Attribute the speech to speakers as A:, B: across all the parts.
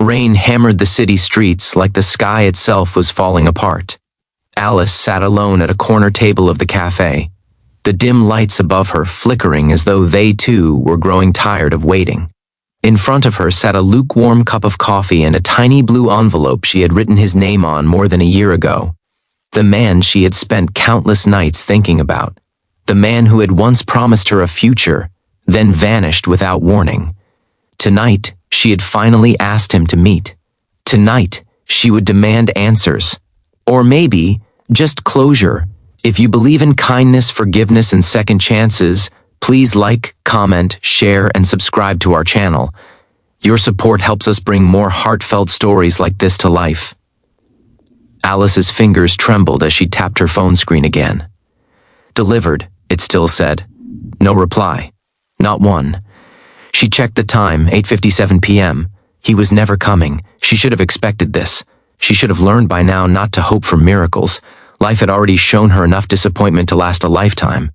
A: Rain hammered the city streets like the sky itself was falling apart. Alice sat alone at a corner table of the cafe, the dim lights above her flickering as though they too were growing tired of waiting. In front of her sat a lukewarm cup of coffee and a tiny blue envelope she had written his name on more than a year ago. The man she had spent countless nights thinking about. The man who had once promised her a future, then vanished without warning. Tonight, she had finally asked him to meet. Tonight, she would demand answers. Or maybe, just closure. If you believe in kindness, forgiveness, and second chances, please like, comment, share, and subscribe to our channel. Your support helps us bring more heartfelt stories like this to life. Alice's fingers trembled as she tapped her phone screen again. Delivered, it still said. No reply. Not one. She checked the time, 8:57 p.m. He was never coming. She should have expected this. She should have learned by now not to hope for miracles. Life had already shown her enough disappointment to last a lifetime.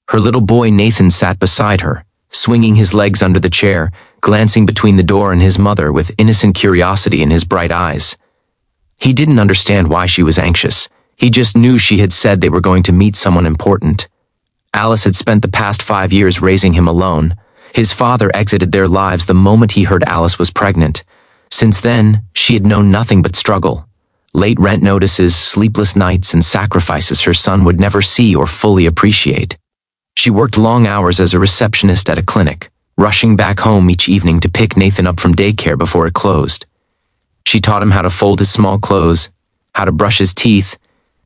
A: Her little boy Nathan sat beside her, swinging his legs under the chair, glancing between the door and his mother with innocent curiosity in his bright eyes. He didn't understand why she was anxious. He just knew she had said they were going to meet someone important. Alice had spent the past 5 years raising him alone. His father exited their lives the moment he heard Alice was pregnant. Since then, she had known nothing but struggle. Late rent notices, sleepless nights, and sacrifices her son would never see or fully appreciate. She worked long hours as a receptionist at a clinic, rushing back home each evening to pick Nathan up from daycare before it closed. She taught him how to fold his small clothes, how to brush his teeth,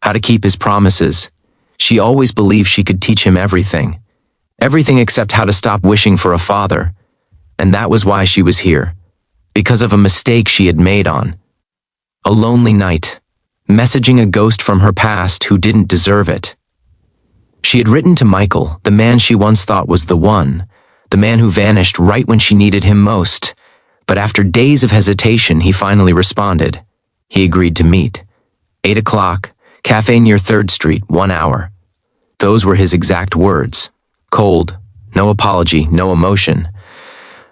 A: how to keep his promises. She always believed she could teach him everything. Everything except how to stop wishing for a father. And that was why she was here. Because of a mistake she had made on a lonely night, messaging a ghost from her past who didn't deserve it. She had written to Michael, the man she once thought was the one, the man who vanished right when she needed him most. But after days of hesitation, he finally responded. He agreed to meet. 8 o'clock, cafe near 3rd Street, 1 hour. Those were his exact words. Cold, no apology, no emotion.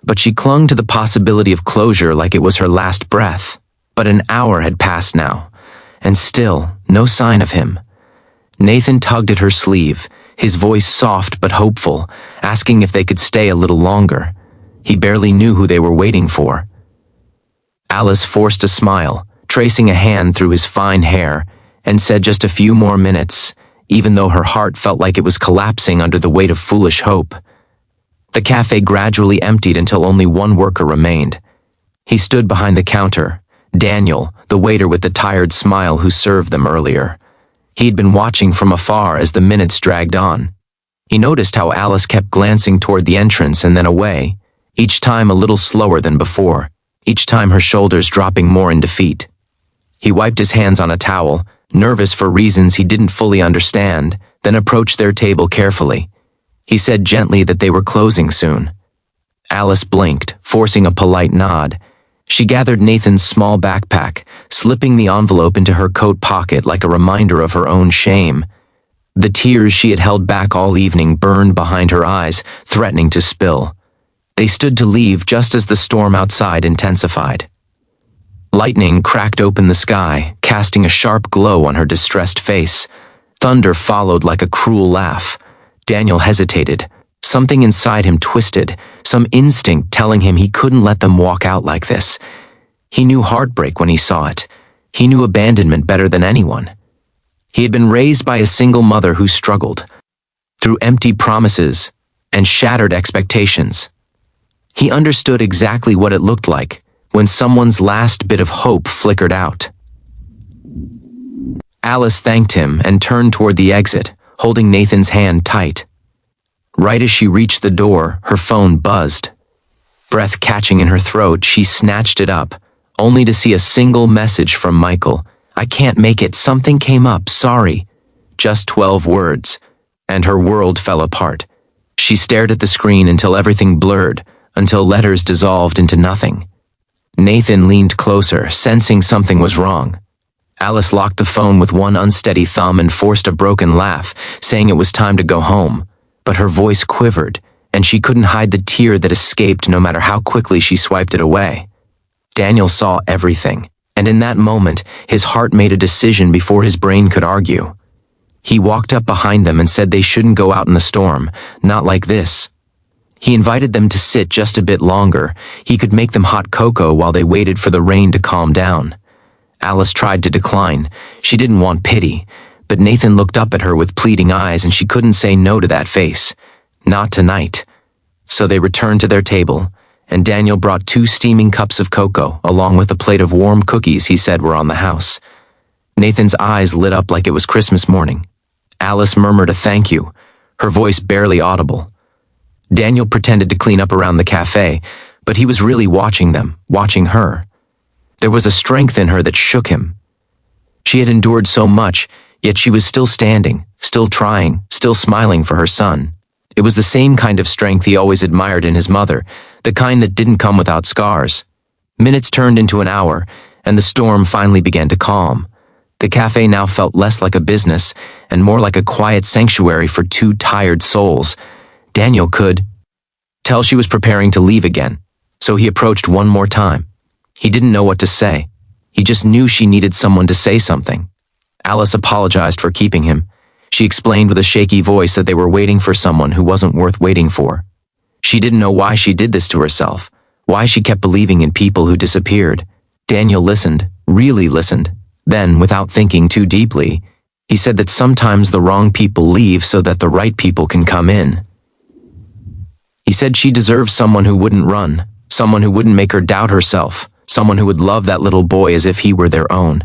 A: But she clung to the possibility of closure like it was her last breath. But an hour had passed now, and still, no sign of him. Nathan tugged at her sleeve, his voice soft but hopeful, asking if they could stay a little longer. He barely knew who they were waiting for. Alice forced a smile, tracing a hand through his fine hair, and said just a few more minutes, even though her heart felt like it was collapsing under the weight of foolish hope. The cafe gradually emptied until only one worker remained. He stood behind the counter, Daniel, the waiter with the tired smile who served them earlier. He'd been watching from afar as the minutes dragged on. He noticed how Alice kept glancing toward the entrance and then away, each time a little slower than before, each time her shoulders dropping more in defeat. He wiped his hands on a towel, nervous for reasons he didn't fully understand, then approached their table carefully. He said gently that they were closing soon. Alice blinked, forcing a polite nod. She gathered Nathan's small backpack, slipping the envelope into her coat pocket like a reminder of her own shame. The tears she had held back all evening burned behind her eyes, threatening to spill. They stood to leave just as the storm outside intensified. Lightning cracked open the sky, casting a sharp glow on her distressed face. Thunder followed like a cruel laugh. Daniel hesitated. Something inside him twisted, some instinct telling him he couldn't let them walk out like this. He knew heartbreak when he saw it. He knew abandonment better than anyone. He had been raised by a single mother who struggled through empty promises and shattered expectations. He understood exactly what it looked like when someone's last bit of hope flickered out. Alice thanked him and turned toward the exit, holding Nathan's hand tight. Right as she reached the door, her phone buzzed. Breath catching in her throat, she snatched it up, only to see a single message from Michael. "I can't make it. Something came up. Sorry." Just 12 words, and her world fell apart. She stared at the screen until everything blurred, until letters dissolved into nothing. Nathan leaned closer, sensing something was wrong. Alice locked the phone with one unsteady thumb and forced a broken laugh, saying it was time to go home. But her voice quivered, and she couldn't hide the tear that escaped no matter how quickly she swiped it away. Daniel saw everything, and in that moment, his heart made a decision before his brain could argue. He walked up behind them and said they shouldn't go out in the storm, not like this. He invited them to sit just a bit longer. He could make them hot cocoa while they waited for the rain to calm down. Alice tried to decline. She didn't want pity, but Nathan looked up at her with pleading eyes and she couldn't say no to that face. Not tonight. So they returned to their table, and Daniel brought 2 steaming cups of cocoa, along with a plate of warm cookies he said were on the house. Nathan's eyes lit up like it was Christmas morning. Alice murmured a thank you, her voice barely audible. Daniel pretended to clean up around the cafe, but he was really watching them, watching her. There was a strength in her that shook him. She had endured so much, yet she was still standing, still trying, still smiling for her son. It was the same kind of strength he always admired in his mother, the kind that didn't come without scars. Minutes turned into an hour, and the storm finally began to calm. The cafe now felt less like a business and more like a quiet sanctuary for 2 tired souls. Daniel could tell she was preparing to leave again, so he approached one more time. He didn't know what to say. He just knew she needed someone to say something. Alice apologized for keeping him. She explained with a shaky voice that they were waiting for someone who wasn't worth waiting for. She didn't know why she did this to herself, why she kept believing in people who disappeared. Daniel listened, really listened. Then, without thinking too deeply, he said that sometimes the wrong people leave so that the right people can come in. He said she deserved someone who wouldn't run, someone who wouldn't make her doubt herself, someone who would love that little boy as if he were their own.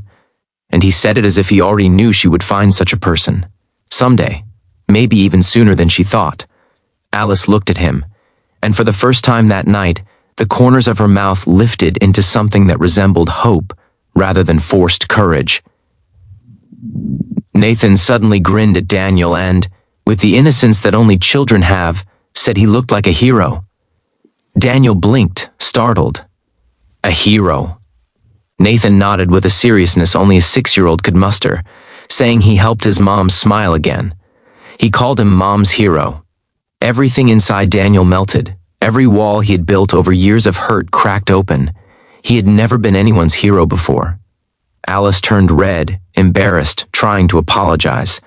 A: And he said it as if he already knew she would find such a person. Someday, maybe even sooner than she thought. Alice looked at him, and for the first time that night, the corners of her mouth lifted into something that resembled hope rather than forced courage. Nathan suddenly grinned at Daniel and, with the innocence that only children have, said he looked like a hero. Daniel blinked, startled. A hero. Nathan nodded with a seriousness only a 6-year-old could muster, saying he helped his mom smile again. He called him Mom's hero. Everything inside Daniel melted. Every wall he had built over years of hurt cracked open. He had never been anyone's hero before. Alice turned red, embarrassed, trying to apologize.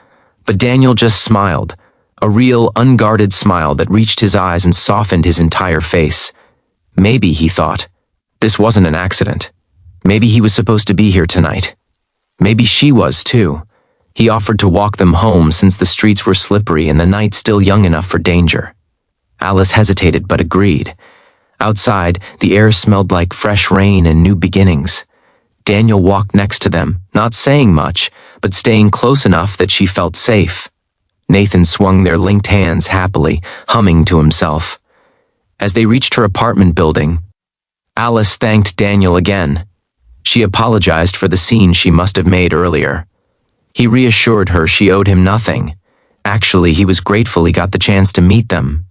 A: But Daniel just smiled, a real, unguarded smile that reached his eyes and softened his entire face. Maybe, he thought, this wasn't an accident. Maybe he was supposed to be here tonight. Maybe she was, too. He offered to walk them home since the streets were slippery and the night still young enough for danger. Alice hesitated but agreed. Outside, the air smelled like fresh rain and new beginnings. Daniel walked next to them, not saying much, but staying close enough that she felt safe. Nathan swung their linked hands happily, humming to himself. As they reached her apartment building, Alice thanked Daniel again. She apologized for the scene she must have made earlier. He reassured her she owed him nothing. Actually, he was grateful he got the chance to meet them.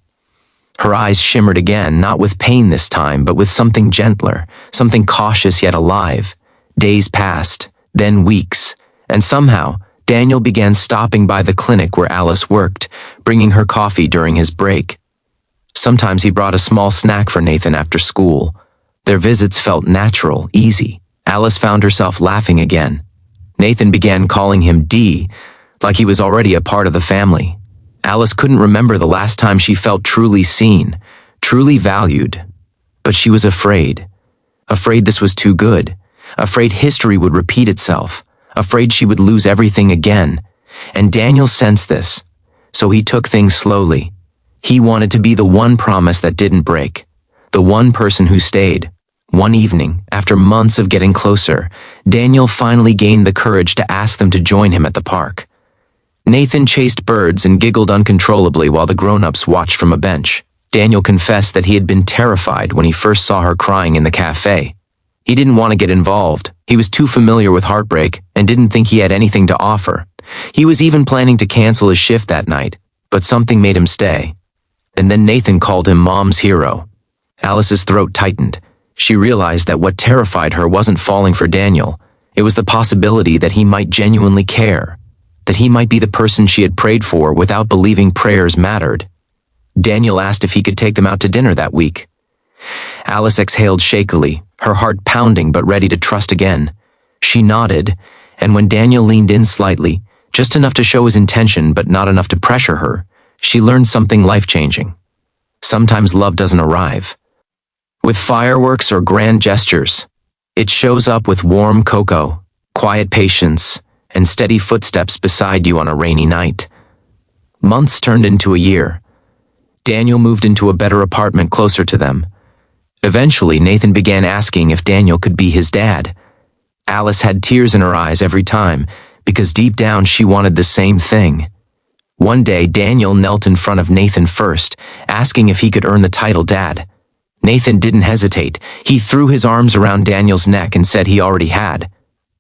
A: Her eyes shimmered again, not with pain this time, but with something gentler, something cautious yet alive. Days passed, then weeks, and somehow, Daniel began stopping by the clinic where Alice worked, bringing her coffee during his break. Sometimes he brought a small snack for Nathan after school. Their visits felt natural, easy. Alice found herself laughing again. Nathan began calling him D, like he was already a part of the family. Alice couldn't remember the last time she felt truly seen, truly valued. But she was afraid. Afraid this was too good. Afraid history would repeat itself. Afraid she would lose everything again. And Daniel sensed this, so he took things slowly. He wanted to be the one promise that didn't break, the one person who stayed. One evening, after months of getting closer, Daniel finally gained the courage to ask them to join him at the park. Nathan chased birds and giggled uncontrollably while the grown-ups watched from a bench. Daniel confessed that he had been terrified when he first saw her crying in the cafe. He didn't want to get involved. He was too familiar with heartbreak and didn't think he had anything to offer. He was even planning to cancel his shift that night, but something made him stay. And then Nathan called him Mom's hero. Alice's throat tightened. She realized that what terrified her wasn't falling for Daniel. It was the possibility that he might genuinely care, that he might be the person she had prayed for without believing prayers mattered. Daniel asked if he could take them out to dinner that week. Alice exhaled shakily, her heart pounding but ready to trust again. She nodded, and when Daniel leaned in slightly, just enough to show his intention but not enough to pressure her, she learned something life-changing. Sometimes love doesn't arrive with fireworks or grand gestures. It shows up with warm cocoa, quiet patience, and steady footsteps beside you on a rainy night. Months turned into a year. Daniel moved into a better apartment closer to them. Eventually, Nathan began asking if Daniel could be his dad. Alice had tears in her eyes every time, because deep down she wanted the same thing. One day, Daniel knelt in front of Nathan first, asking if he could earn the title dad. Nathan didn't hesitate. He threw his arms around Daniel's neck and said he already had.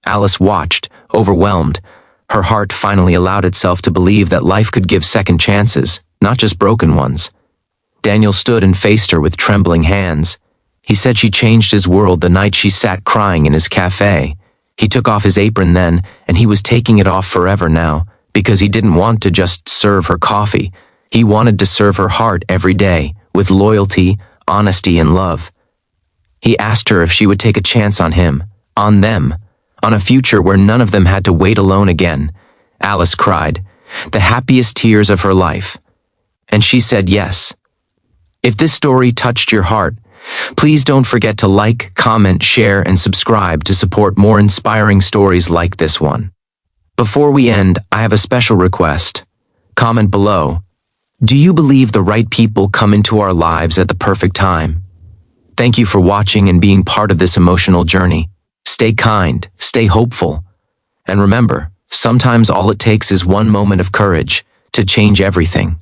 A: Alice watched, overwhelmed. Her heart finally allowed itself to believe that life could give second chances, not just broken ones. Daniel stood and faced her with trembling hands. He said she changed his world the night she sat crying in his café. He took off his apron then, and he was taking it off forever now, because he didn't want to just serve her coffee. He wanted to serve her heart every day, with loyalty, honesty, and love. He asked her if she would take a chance on him, on them, on a future where none of them had to wait alone again. Alice cried, the happiest tears of her life. And she said yes. If this story touched your heart, please don't forget to like, comment, share, and subscribe to support more inspiring stories like this one. Before we end, I have a special request. Comment below. Do you believe the right people come into our lives at the perfect time? Thank you for watching and being part of this emotional journey. Stay kind, stay hopeful, and remember, sometimes all it takes is one moment of courage to change everything.